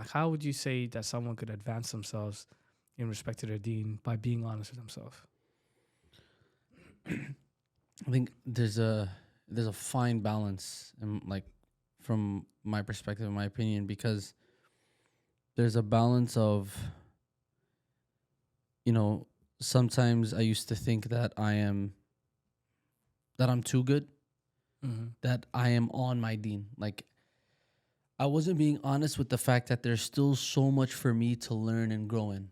Like, how would you say that someone could advance themselves in respect to their deen by being honest with themselves? I think there's a fine balance, and like from my perspective, in my opinion, because there's a balance of, sometimes I used to think that I'm too good, Mm-hmm. that I am on my deen. Like, I wasn't being honest with the fact that there's still so much for me to learn and grow in.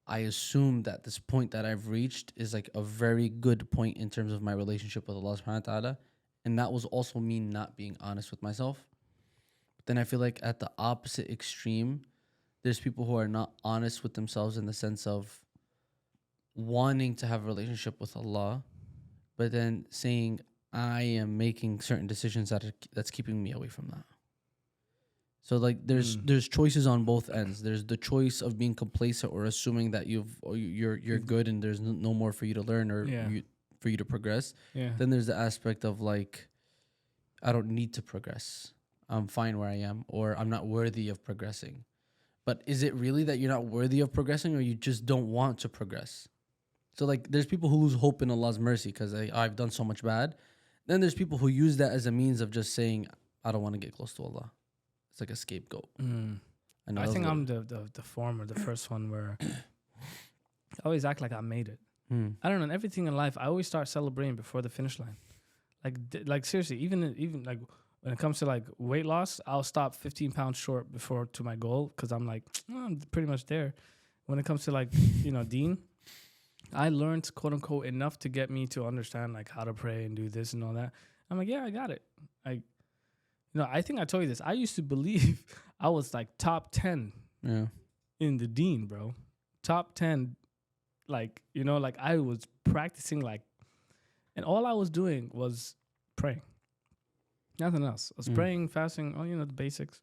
I assume that this point that I've reached is like a very good point in terms of my relationship with Allah subhanahu wa ta'ala. And that was also me not being honest with myself. But then I feel like at the opposite extreme, there's people who are not honest with themselves in the sense of wanting to have a relationship with Allah, but then saying, I am making certain decisions that's keeping me away from that. So like there's choices on both ends. There's the choice of being complacent or assuming that you're good and there's no more for you to learn or for you to progress. Yeah. Then there's the aspect of like, I don't need to progress. I'm fine where I am, or I'm not worthy of progressing. But is it really that you're not worthy of progressing, or you just don't want to progress? So like there's people who lose hope in Allah's mercy because I've done so much bad. Then there's people who use that as a means of just saying, I don't want to get close to Allah. It's like a scapegoat. I think I'm the former, the first one, where I always act like I made it. I don't know, in everything in life, I always start celebrating before the finish line. Like seriously, even like when it comes to like weight loss, I'll stop 15 pounds short before to my goal because I'm like, I'm pretty much there. When it comes to like, deen, I learned, quote unquote, enough to get me to understand like how to pray and do this and all that. I'm like, yeah, I got it. I think I told you this. I used to believe I was like top 10 in the deen, bro. Top 10. Like I was practicing and all I was doing was praying. Nothing else. I was praying, fasting, the basics.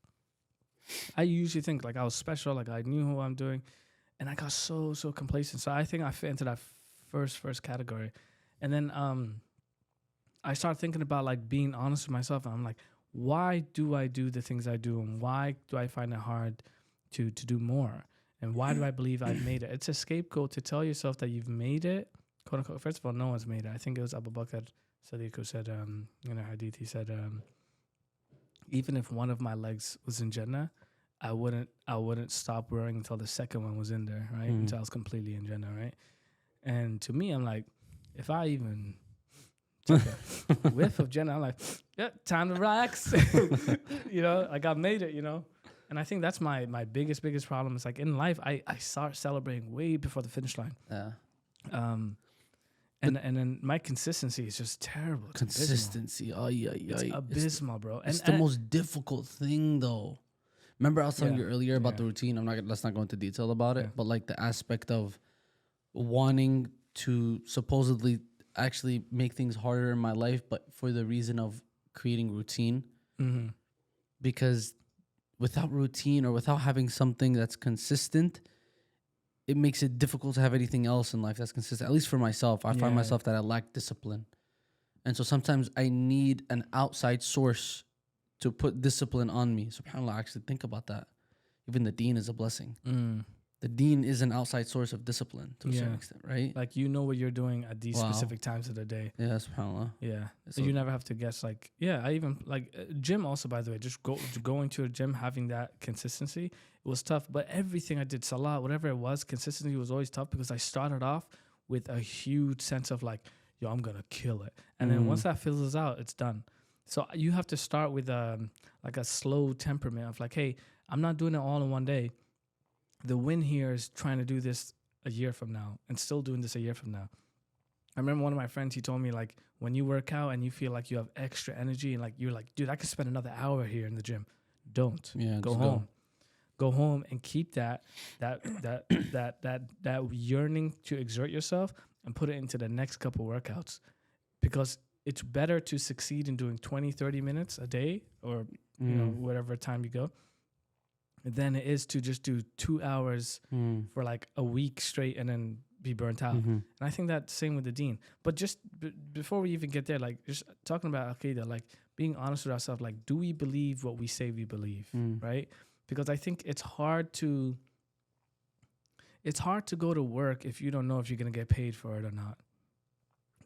I usually think like I was special, like I knew who I'm doing. And I got so complacent. So I think I fit into that first category. And then I started thinking about like being honest with myself. And I'm like, why do I do the things I do? And why do I find it hard to do more? And why do I believe I've made it? It's a scapegoat to tell yourself that you've made it. Quote unquote. First of all, no one's made it. I think it was Abu Bakr Sadiq who said, in a hadith, he said, even if one of my legs was in Jannah, I wouldn't stop worrying until the second one was in there, right? Until I was completely in Jannah, right? And to me, I'm like, if I even took a whiff of Jannah, I'm like, yeah, time to relax. Like I made it, And I think that's my biggest problem. It's like in life, I start celebrating way before the finish line. Yeah. And then my consistency is just terrible. It's Consistency. It's abysmal, bro. It's the most difficult thing, though. Remember, I was telling you earlier about the routine. Let's not go into detail about it, but like the aspect of wanting to supposedly actually make things harder in my life, but for the reason of creating routine. Because without routine or without having something that's consistent, it makes it difficult to have anything else in life that's consistent. At least for myself, I find myself that I lack discipline. And so sometimes I need an outside source to put discipline on me. SubhanAllah, actually think about that. Even the deen is a blessing. The deen is an outside source of discipline to a certain extent, right? Like what you're doing at these specific times of the day. Yeah, SubhanAllah. Yeah. So you never have to guess I even gym also, by the way, just going to a gym, having that consistency, it was tough. But everything I did, salah, whatever it was, consistency was always tough because I started off with a huge sense of like, yo, I'm going to kill it. And then once that fizzles out, it's done. So you have to start with like a slow temperament of like, hey, I'm not doing it all in one day. The win here is trying to do this a year from now and still doing this a year from now. I remember one of my friends, he told me like, when you work out and you feel like you have extra energy and like, you're like, dude, I could spend another hour here in the gym. Don't. Go home. Go home and keep that yearning to exert yourself and put it into the next couple workouts, because it's better to succeed in doing 20, 30 minutes a day or, whatever time you go, than it is to just do 2 hours for like a week straight and then be burnt out. And I think that's the same with the deen. But just before we even get there, like just talking about Aqidah, like being honest with ourselves, like do we believe what we say we believe, right? because I think it's hard to go to work if you don't know if you're going to get paid for it or not.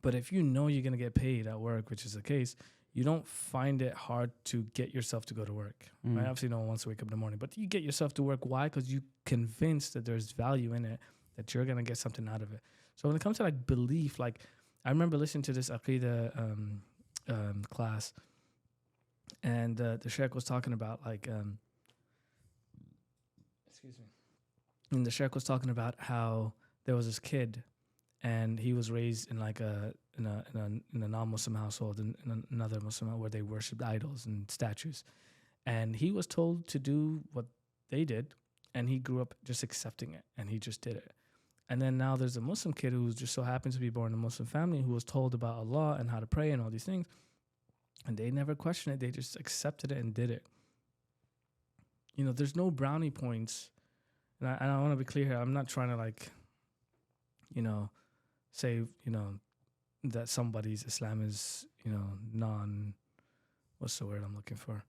But if you know you're going to get paid at work, which is the case, you don't find it hard to get yourself to go to work. Right? Obviously, no one wants to wake up in the morning, but you get yourself to work. Why? Because you're convinced that there's value in it, that you're going to get something out of it. So when it comes to like belief, like I remember listening to this Aqidah class, and the Sheikh was talking about like, excuse me, and the Sheikh was talking about how there was this kid, and he was raised in like a non-Muslim household, in another Muslim where they worshipped idols and statues, and he was told to do what they did, and he grew up just accepting it, and he just did it. And then now there's a Muslim kid who just so happens to be born in a Muslim family who was told about Allah and how to pray and all these things, and they never questioned it. They just accepted it and did it. You know, there's no brownie points, and I want to be clear here. I'm not trying to like, you know, say, you know, that somebody's Islam is, you know, what's the word I'm looking for?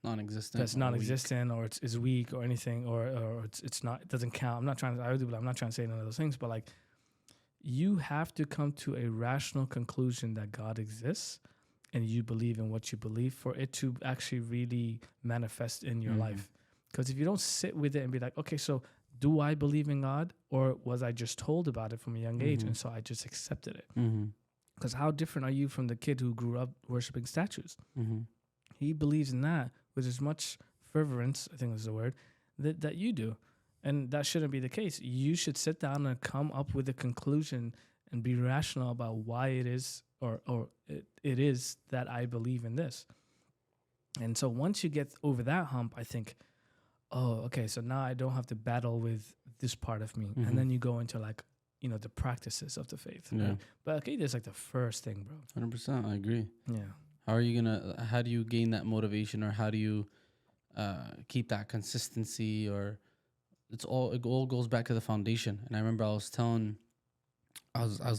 Non-existent. That's non-existent, or it's weak or anything, or it's not, it doesn't count. I'm not trying to say none of those things, but like, you have to come to a rational conclusion that God exists and you believe in what you believe for it to actually really manifest in your life. Because if you don't sit with it and be like, okay, so do I believe in God, or was I just told about it from a young age and so I just accepted it? Because how different are you from the kid who grew up worshiping statues? He believes in that with as much fervorance, I think is the word, that you do. And that shouldn't be the case. You should sit down and come up with a conclusion and be rational about why it is or it is that I believe in this. And so once you get over that hump, I think, oh, okay, so now I don't have to battle with this part of me. And then you go into like, you know, the practices of the faith. Yeah. Right? But okay, that's like the first thing, bro. 100%, I agree. Yeah. How do you gain that motivation, or how do you keep that consistency, or it all goes back to the foundation. And I remember I was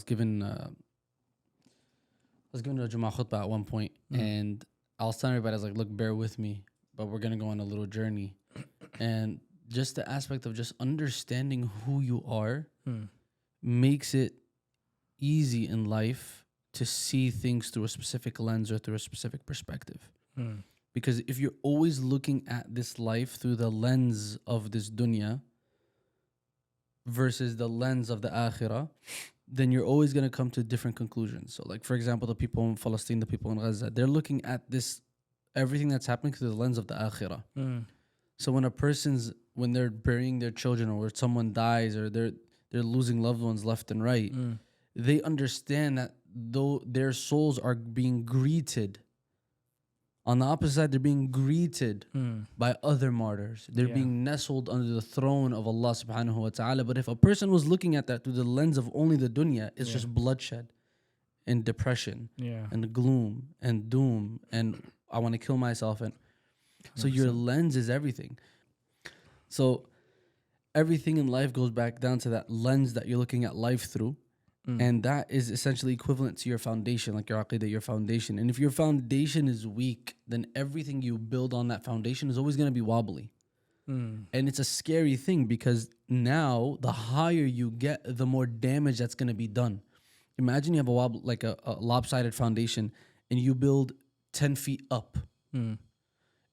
given a Jummah khutbah at one point, and I was telling everybody, I was like, look, bear with me, but we're going to go on a little journey. And just the aspect of just understanding who you are makes it easy in life to see things through a specific lens or through a specific perspective. Because if you're always looking at this life through the lens of this dunya versus the lens of the akhirah, then you're always going to come to different conclusions. So like, for example, the people in Palestine, the people in Gaza, they're looking at everything that's happening through the lens of the akhirah. So when they're burying their children, or someone dies, or they're losing loved ones left and right, they understand that though their souls are being greeted, on the opposite side, they're being greeted by other martyrs. They're being nestled under the throne of Allah subhanahu wa ta'ala. But if a person was looking at that through the lens of only the dunya, it's just bloodshed and depression and gloom and doom and I want to kill myself. And so your lens is everything. So everything in life goes back down to that lens that you're looking at life through. And that is essentially equivalent to your foundation, like your aqidah, your foundation. And if your foundation is weak, then everything you build on that foundation is always going to be wobbly. And it's a scary thing, because now the higher you get, the more damage that's going to be done. Imagine you have a lopsided foundation and you build 10 feet up.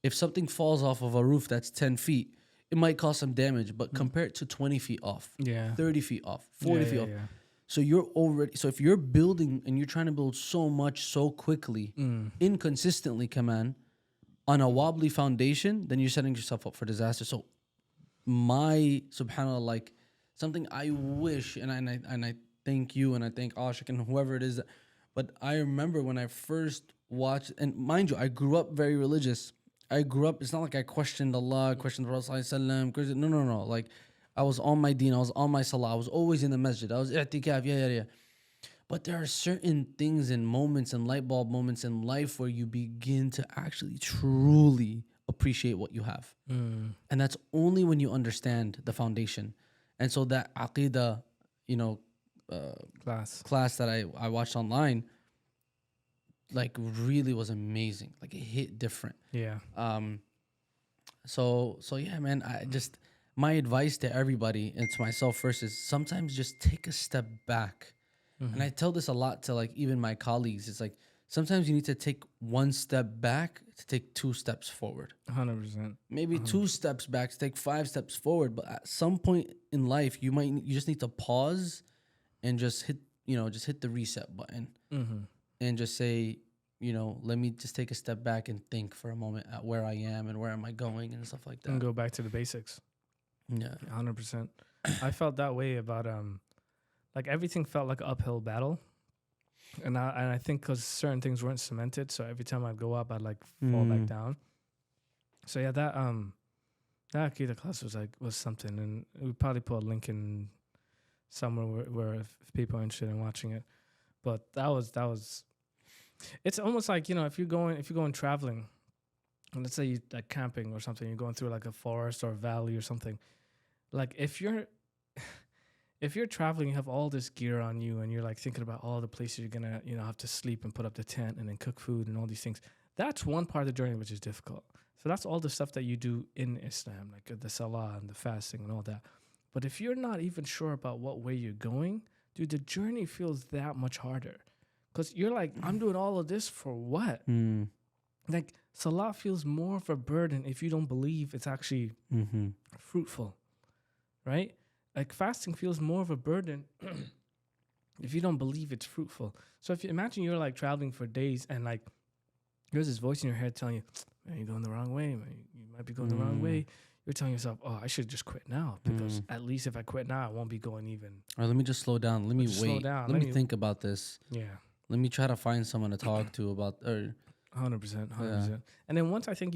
If something falls off of a roof that's 10 feet, it might cause some damage, but compare it to 20 feet off, 30 feet off, 40 feet off. So if you're building and you're trying to build so much so quickly, inconsistently, on a wobbly foundation, then you're setting yourself up for disaster. So subhanAllah, like something I wish, and I thank you and I thank Ashik and whoever it is, but I remember when I first watched, and mind you, I grew up very religious. It's not like I questioned Allah, questioned the Prophet ﷺ. No. Like, I was on my deen, I was on my salah, I was always in the masjid, I was i'tikaf, yeah. But there are certain things and moments and light bulb moments in life where you begin to actually truly appreciate what you have. And that's only when you understand the foundation. And so that aqidah, class that I watched online, like really was amazing. Like it hit different. So yeah, man. I just my advice to everybody and to myself first is sometimes just take a step back. And I tell this a lot to like even my colleagues. It's like sometimes you need to take one step back to take two steps forward. 100%. Maybe two steps back to take 5 steps forward. But at some point in life, you just need to pause and just hit the reset button and just say, let me just take a step back and think for a moment at where I am and where am I going and stuff like that. And go back to the basics. Yeah. 100%. I felt that way about like everything felt like an uphill battle, and I think because certain things weren't cemented, so every time I'd go up, I'd like fall back down. So yeah, that Akita class was something, and we probably put a link in somewhere where if people are interested in watching it. But that was. It's almost like if you're going traveling, and let's say you like camping or something, you're going through like a forest or a valley or something. Like if you're traveling, you have all this gear on you, and you're like thinking about all the places you're gonna have to sleep and put up the tent and then cook food and all these things. That's one part of the journey which is difficult. So that's all the stuff that you do in Islam, like the salah and the fasting and all that. But if you're not even sure about what way you're going, dude, the journey feels that much harder. Because you're like, I'm doing all of this for what? Like, salah feels more of a burden if you don't believe it's actually fruitful, right? Like, fasting feels more of a burden if you don't believe it's fruitful. So if you imagine you're like traveling for days and like there's this voice in your head telling you, man, you're going the wrong way, man. You might be going the wrong way. You're telling yourself, oh, I should just quit now because at least if I quit now, I won't be going even. Or let me just slow down. Let me wait. Slow down. Let me think about this. Yeah. Let me try to find someone to talk to about. 100%. Yeah. And then once I think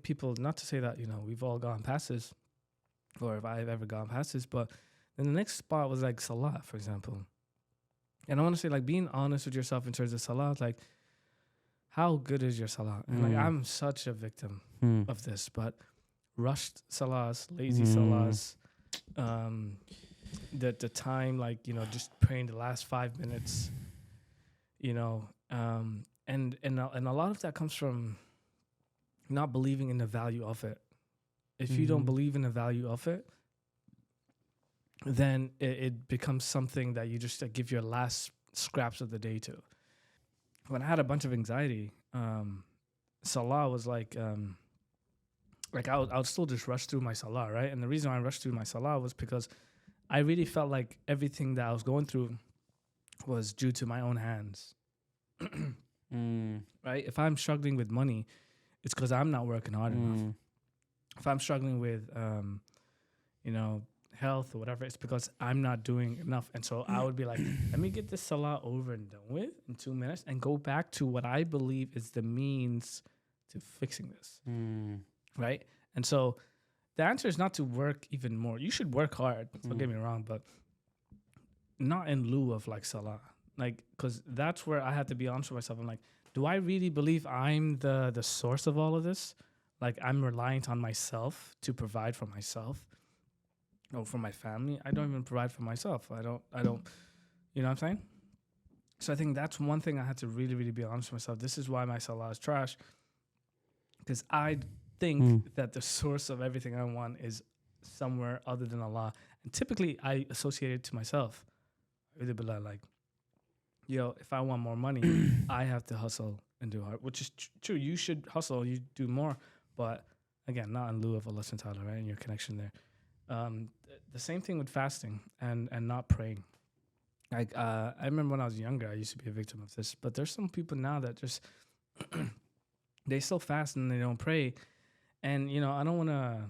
people, not to say that we've all gone past this, or if I've ever gone past this, but then the next spot was like salah, for example. And I want to say like being honest with yourself in terms of salah, like how good is your salah? And like I'm such a victim of this, but rushed salahs, lazy salahs, the time just praying the last 5 minutes, and a lot of that comes from not believing in the value of it. If you don't believe in the value of it, then it becomes something that you just give your last scraps of the day to. When I had a bunch of anxiety, salah was like I would still just rush through my salah, right? And the reason I rushed through my salah was because I really felt like everything that I was going through was due to my own hands. Right? If I'm struggling with money, it's because I'm not working hard enough. If I'm struggling with, health or whatever, it's because I'm not doing enough. And so I would be like, let me get this salah over and done with in 2 minutes and go back to what I believe is the means to fixing this. Right? And so the answer is not to work even more. You should work hard, don't get me wrong, but not in lieu of like salah. Like, because that's where I have to be honest with myself. I'm like, do I really believe I'm the source of all of this? Like, I'm reliant on myself to provide for myself or for my family. I don't even provide for myself. I don't, you know what I'm saying? So I think that's one thing I had to really, really be honest with myself. This is why my salah is trash. Because I think that the source of everything I want is somewhere other than Allah. And typically I associate it to myself. Like, if I want more money, I have to hustle and do hard, which is true. You should hustle, you do more. But again, not in lieu of Allah subhanahu wa ta'ala, right? And your connection there. The same thing with fasting and not praying. Like, I remember when I was younger, I used to be a victim of this. But there's some people now that just, they still fast and they don't pray. And, I don't want to,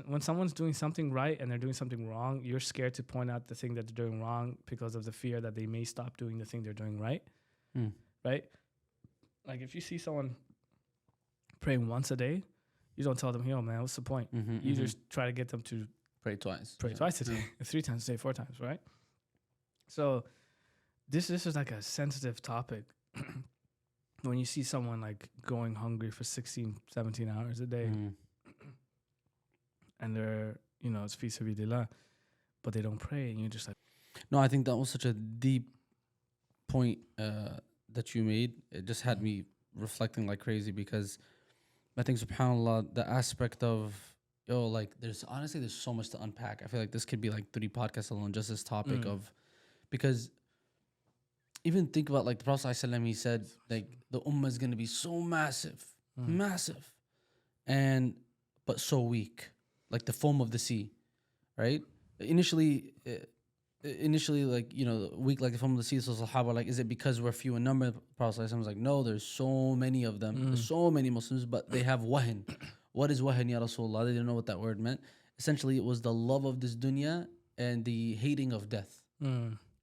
when someone's doing something right and they're doing something wrong, you're scared to point out the thing that they're doing wrong because of the fear that they may stop doing the thing they're doing right. Right? Like, if you see someone praying once a day, you don't tell them, yo, man, what's the point? You just try to get them to pray twice a day, 3 times a day, 4 times, right? So this is like a sensitive topic. When you see someone like going hungry for 16, 17 hours a day and they're, it's fi sabilillah, but they don't pray, and you're just like. No, I think that was such a deep point that you made. It just had me reflecting like crazy because I think subhanallah, the aspect of like there's so much to unpack. I feel like this could be like 3 podcasts alone, just this topic of, because even think about like the Prophet ﷺ, he said like the ummah is gonna be so massive, massive, and but so weak, like the foam of the sea, right? Initially, like, you know, weak like the foam of the sea. So Sahaba, like, is it because we're few in number? The Prophet ﷺ was like, no, there's so many of them, there's so many Muslims, but they have wahan. What is wahan, ya Rasulullah? They didn't know what that word meant. Essentially, it was the love of this dunya and the hating of death,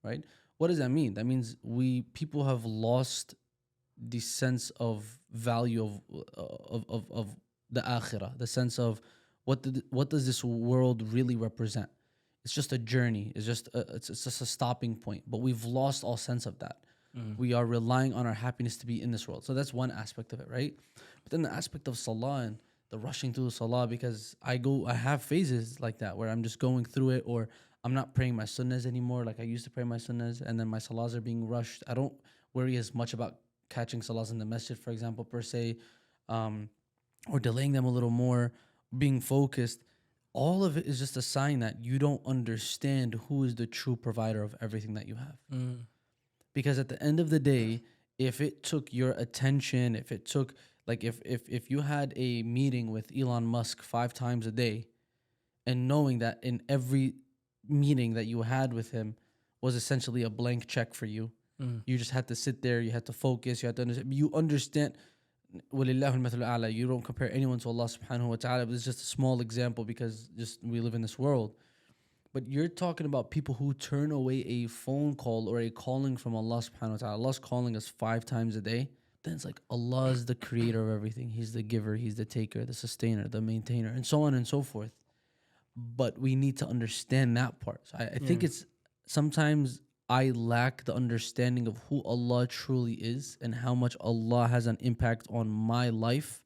right? What does that mean? That means people have lost the sense of value of the akhirah, the sense of what does this world really represent? It's just a journey. It's just a stopping point. But we've lost all sense of that. We are relying on our happiness to be in this world. So that's one aspect of it, right? But then the aspect of salah and the rushing through the salah, because I have phases like that where I'm just going through it, or I'm not praying my sunnahs anymore like I used to pray my sunnahs, and then my salahs are being rushed. I don't worry as much about catching salahs in the masjid, for example, per se, or delaying them a little more, being focused. All of it is just a sign that you don't understand who is the true provider of everything that you have. Because at the end of the day, if it took your attention, if it took, like, if you had a meeting with Elon Musk 5 times a day, and knowing that in every meeting that you had with him was essentially a blank check for you, you just had to sit there, you had to focus, you had to understand. You understand. You don't compare anyone to Allah subhanahu wa ta'ala, but it's just a small example because just we live in this world. But you're talking about people who turn away a phone call or a calling from Allah subhanahu wa ta'ala. Allah's calling us 5 times a day. Then it's like Allah is the creator of everything. He's the giver, He's the taker, the sustainer, the maintainer, and so on and so forth. But we need to understand that part. So I think it's sometimes I lack the understanding of who Allah truly is and how much Allah has an impact on my life,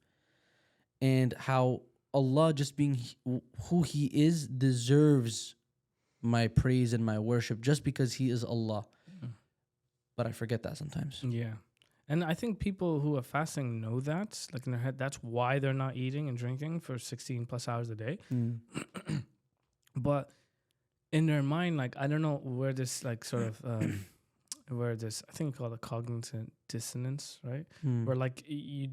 and how Allah, just being who He is, deserves my praise and my worship just because He is Allah. But I forget that sometimes. Yeah. And I think people who are fasting know that, like in their head, that's why they're not eating and drinking for 16 plus hours a day. But in their mind, like, I don't know where this, like, sort of, where this, I think called a cognitive dissonance, right? Where, like, you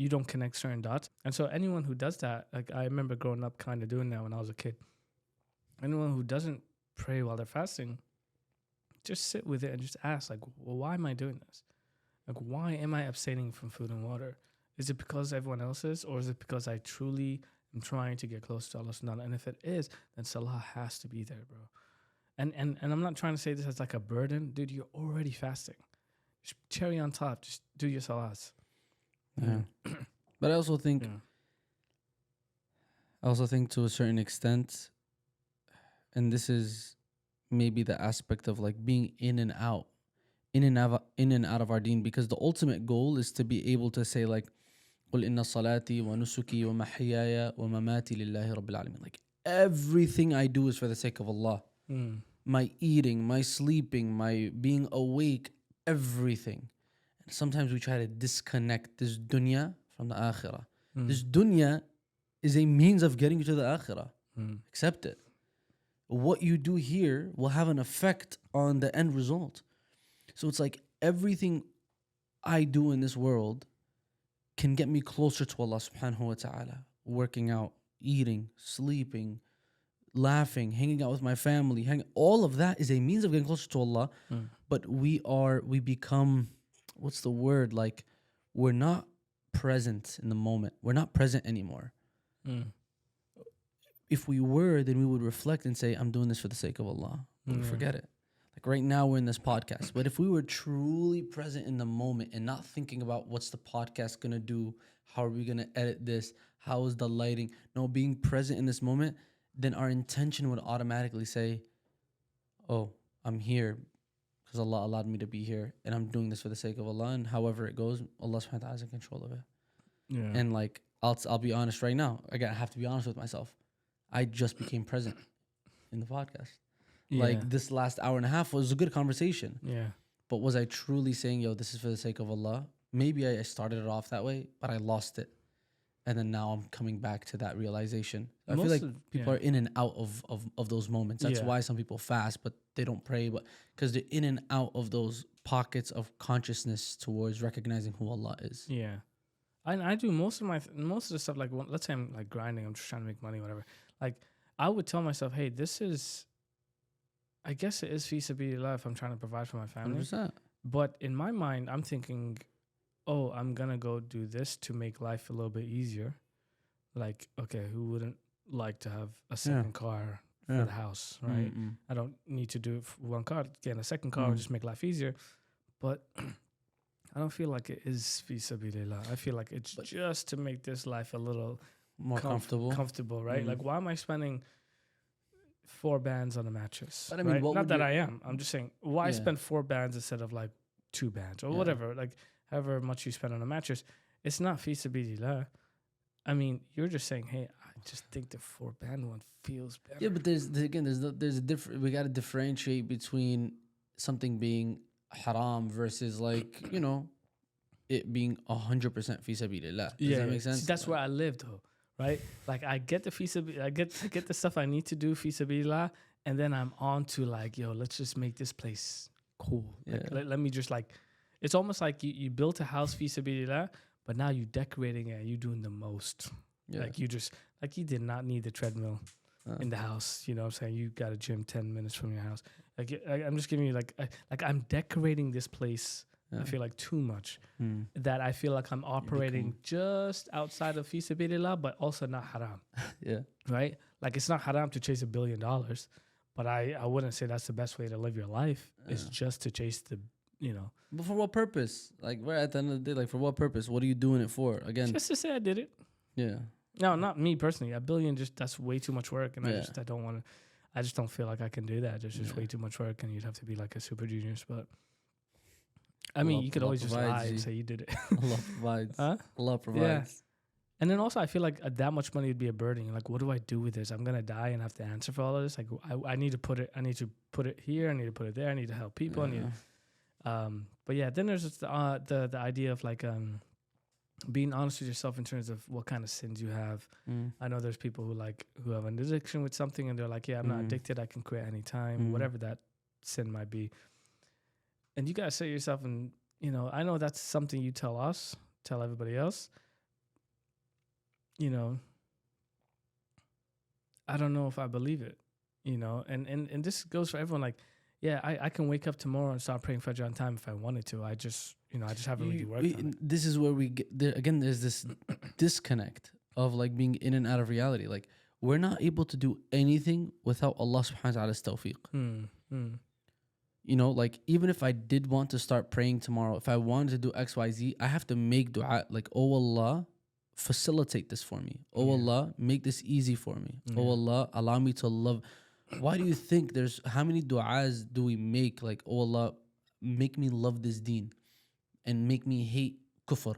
don't connect certain dots. And so anyone who does that, like, I remember growing up kind of doing that when I was a kid. Anyone who doesn't pray while they're fasting, just sit with it and just ask, like, well, why am I doing this? Like, why am I abstaining from food and water? Is it because everyone else is, or is it because I truly am trying to get close to Allah subhanahu wa ta'ala? And if it is, then salah has to be there, bro. And I'm not trying to say this as like a burden. Dude, you're already fasting. Just cherry on top. Just do your salahs. Yeah. But I also think, to a certain extent, and this is maybe the aspect of like being in and out of our deen, because the ultimate goal is to be able to say like, قُلْ إِنَّ صَلَاتِي وَنُسُكِي وَمَحْيَايَ وَمَمَاتِي لِلَّهِ رَبِّ الْعَالَمِينَ. Like, everything I do is for the sake of Allah. My eating, my sleeping, my being awake, everything. And sometimes we try to disconnect this dunya from the akhirah. This dunya is a means of getting you to the akhirah. Accept it. What you do here will have an effect on the end result. So it's like everything I do in this world can get me closer to Allah subhanahu wa ta'ala. Working out, eating, sleeping, laughing, hanging out with my family, all of that is a means of getting closer to Allah. But we become, what's the word? Like, we're not present in the moment. We're not present anymore. If we were, then we would reflect and say, I'm doing this for the sake of Allah. But we forget it. Like right now we're in this podcast. But if we were truly present in the moment and not thinking about what's the podcast going to do, how are we going to edit this, how is the lighting, no, being present in this moment, then our intention would automatically say, oh, I'm here because Allah allowed me to be here and I'm doing this for the sake of Allah, and however it goes, Allah subhanahu wa ta'ala is in control of it. Yeah. And like, I'll be honest right now. Again, I have to be honest with myself. I just became present in the podcast. Yeah. Like this last hour and a half was a good conversation. Yeah. But was I truly saying, yo, this is for the sake of Allah? Maybe I started it off that way, but I lost it. and then now I'm coming back to that realization. I feel Most like of- people yeah. are in and out of those moments. That's Yeah. why some people fast, but they don't pray, but because they're in and out of those pockets of consciousness towards recognizing who Allah is. Yeah. I do most of most of the stuff, like let's say I'm like grinding, I'm just trying to make money, whatever. Like I would tell myself, hey, this is, I guess it is fi sabilillah if I'm trying to provide for my family. 100%. But in my mind, I'm thinking, oh, I'm gonna go do this to make life a little bit easier. Like, okay, who wouldn't like to have a second car for Yeah. the house, right? Mm-mm. I don't need to do it for one car. Getting a second car would just make life easier. But I don't feel like it is fi sabilillah. I feel like it's just to make this life a little More comfortable. comfortable, right? Like, why am I spending 4 bands on a mattress? But I mean, right? what Not would that you- I am. I'm just saying, why Yeah. spend 4 bands instead of like 2 bands or Yeah. whatever? Like, however much you spend on a mattress, it's not fi sabilillah. I mean, you're just saying, hey, I just think the 4-band one feels better. Yeah, but there's a different. We got to differentiate between something being haram versus like it being 100% fi sabilillah. Does that make sense? See, that's where I live though, right? Like I get the I get the stuff I need to do fi sabilillah, and then I'm on to like, yo, let's just make this place cool. Like, Yeah. let me just like, it's almost like you built a house fi sabilillah, but now you decorating it and you doing the most. Yeah. Like you just, like you did not need the treadmill in the house. You know what I'm saying? You got a gym 10 minutes from your house. Like I'm just giving you like I'm decorating this place. I feel like too much that I feel like I'm operating just outside of fi sabilillah, but also not haram. Yeah. Right? Like it's not haram to chase $1 billion, but I wouldn't say that's the best way to live your life. It's just to chase the, But for what purpose? Like, we're at the end of the day, like, for what purpose? What are you doing it for? Again, just to say I did it. yeah. No, not me personally. $1 billion, just that's way too much work, and Yeah. I don't want to. I just don't feel like I can do that. There's just way too much work, and you'd have to be like a super genius. But I mean, Allah- you could Allah always just provides lie you. and say you did it. Allah provides. Huh? Allah provides. And then also, I feel like that much money would be a burden. Like, what do I do with this? I'm gonna die and have to answer for all of this. Like, I need to put it. I need to put it here. I need to put it there. I need to help people. I need. But yeah, then there's just the idea of like being honest with yourself in terms of what kind of sins you have. I know there's people who have an addiction with something, and they're like, yeah, I'm not addicted. I can quit anytime, whatever that sin might be. And you gotta say to yourself, and I know that's something you tell us, tell everybody else. I don't know if I believe it, and this goes for everyone. Like, yeah, I can wake up tomorrow and start praying Fajr on time if I wanted to. I just haven't really worked on it. This is where we get there again. There's this disconnect of like being in and out of reality. Like, we're not able to do anything without Allah subhanahu wa ta'ala's tawfiq. Like, even if I did want to start praying tomorrow, if I wanted to do XYZ, I have to make dua. Like, oh Allah, facilitate this for me. Oh Allah, make this easy for me. Oh Allah, allow me to love. Why do you think there's how many du'as do we make? Like, oh Allah, make me love this deen and make me hate kufr,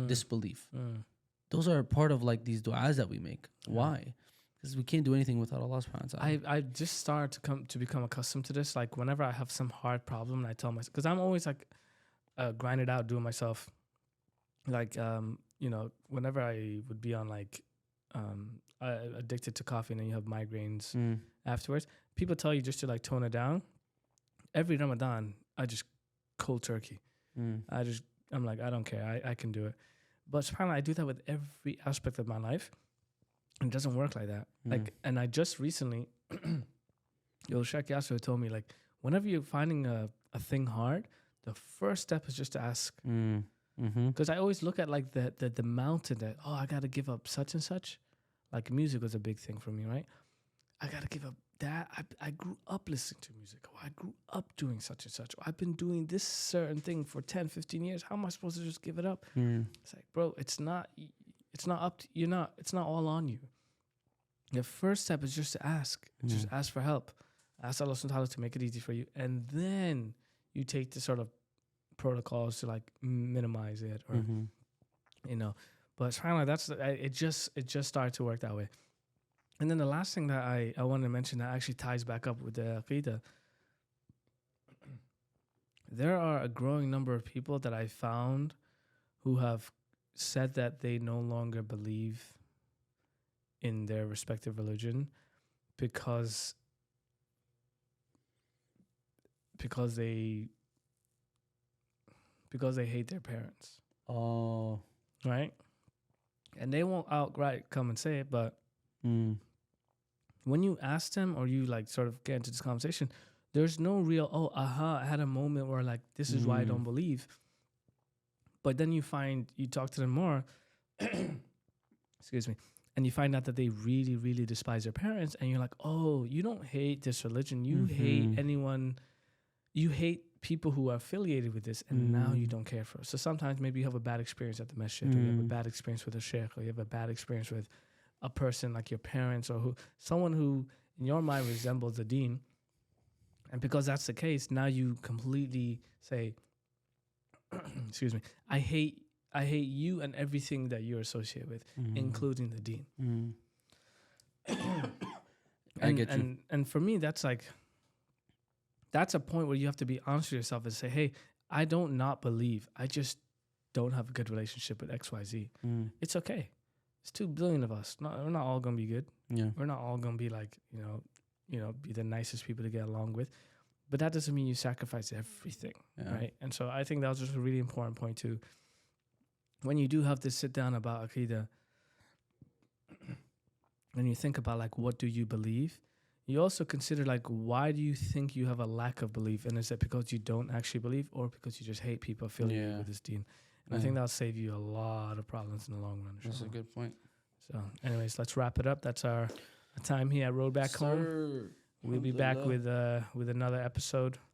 disbelief. Those are part of like these du'as that we make. Why? Because we can't do anything without Allah subhanahu wa ta'ala. I just started to become accustomed to this. Like, whenever I have some hard problem, and I tell myself, because I'm always like grind it out, doing myself. Like, whenever I would be on like addicted to coffee, and then you have migraines afterwards, people tell you just to like tone it down. Every Ramadan, I just cold turkey. I'm like, I don't care. I can do it. But subhanAllah, I do that with every aspect of my life. And it doesn't work like that. Like, and I just recently, Sheikh Yasser told me, like, whenever you're finding a thing hard, the first step is just to ask. Because I always look at like the mountain that, I got to give up such and such. Like, music was a big thing for me, right? I got to give up that. I grew up listening to music. I grew up doing such and such. I've been doing this certain thing for 10, 15 years. How am I supposed to just give it up? It's like, bro, it's not up to you. It's not all on you. The first step is just to ask. Just ask for help. Ask Allah subhanahu wa ta'ala to make it easy for you. And then you take the sort of protocols to like minimize it or but subhanAllah, it just started to work that way. And then the last thing that I wanted to mention that actually ties back up with the Aqidah, there are a growing number of people that I found who have said that they no longer believe in their respective religion because they hate their parents. Oh. Right? And they won't outright come and say it, but when you ask them or you like sort of get into this conversation, there's no real, I had a moment where like, this is why I don't believe. But then you talk to them more, excuse me, and you find out that they really, really despise their parents. And you're like, oh, you don't hate this religion. You hate anyone. You hate people who are affiliated with this. And now you don't care for it. So sometimes maybe you have a bad experience at the masjid, or you have a bad experience with a sheikh, or you have a bad experience with a person like your parents, or someone who in your mind resembles the deen. And because that's the case, now you completely say, excuse me, I hate you and everything that you're associated with, including the deen. I get you. And for me, that's a point where you have to be honest with yourself and say, hey, I don't not believe. I just don't have a good relationship with XYZ. It's okay. It's 2 billion of us. We're not all going to be good. Yeah. We're not all going to be like, be the nicest people to get along with. But that doesn't mean you sacrifice everything, right? And so I think that was just a really important point too. When you do have to sit down about Aqidah, and you think about like, what do you believe? You also consider like, why do you think you have a lack of belief? And is it because you don't actually believe, or because you just hate people affiliated with this deen? And I think that'll save you a lot of problems in the long run. That's a good point. So anyways, let's wrap it up. That's our time here at Road Back Home. We'll be back with another episode.